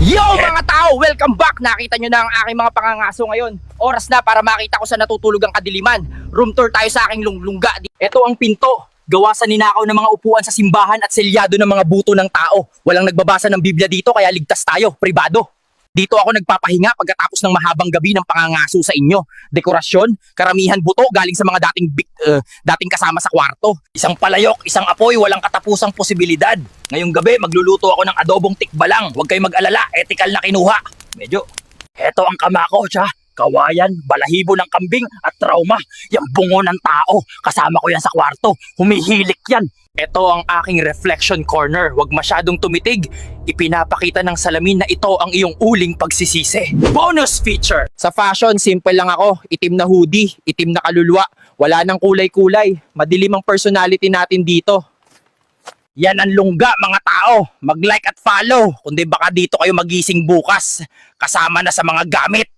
Yo mga tao! Welcome back! Nakita nyo na ang aking mga pangangaso ngayon. Oras na para makita ko sa natutulog ang kadiliman. Room tour tayo sa aking lungga. Ito ang pinto. Gawa sa ninakaw ng mga upuan sa simbahan at selyado ng mga buto ng tao. Walang nagbabasa ng Biblia dito kaya ligtas tayo, pribado. Dito ako nagpapahinga pagkatapos ng mahabang gabi ng pangangaso sa inyo. Dekorasyon, karamihan buto galing sa mga dating kasama sa kwarto. Isang palayok, isang apoy, walang katapusang posibilidad. Ngayong gabi, magluluto ako ng adobong tikbalang. Huwag kayong mag-alala, ethical na kinuha. Medyo, eto ang kamako, tsa. Kawayan, balahibo ng kambing at trauma. Yung bungo ng tao, kasama ko yan sa kwarto. Humihilik yan. Ito ang aking reflection corner. Huwag masyadong tumitig. Ipinapakita ng salamin na ito ang iyong uling pagsisisi. Bonus feature! Sa fashion, simple lang ako. Itim na hoodie, itim na kaluluwa. Wala nang kulay-kulay. Madilim ang personality natin dito. Yan ang lungga mga tao. Mag-like at follow. Kundi baka dito kayo magising bukas. Kasama na sa mga gamit.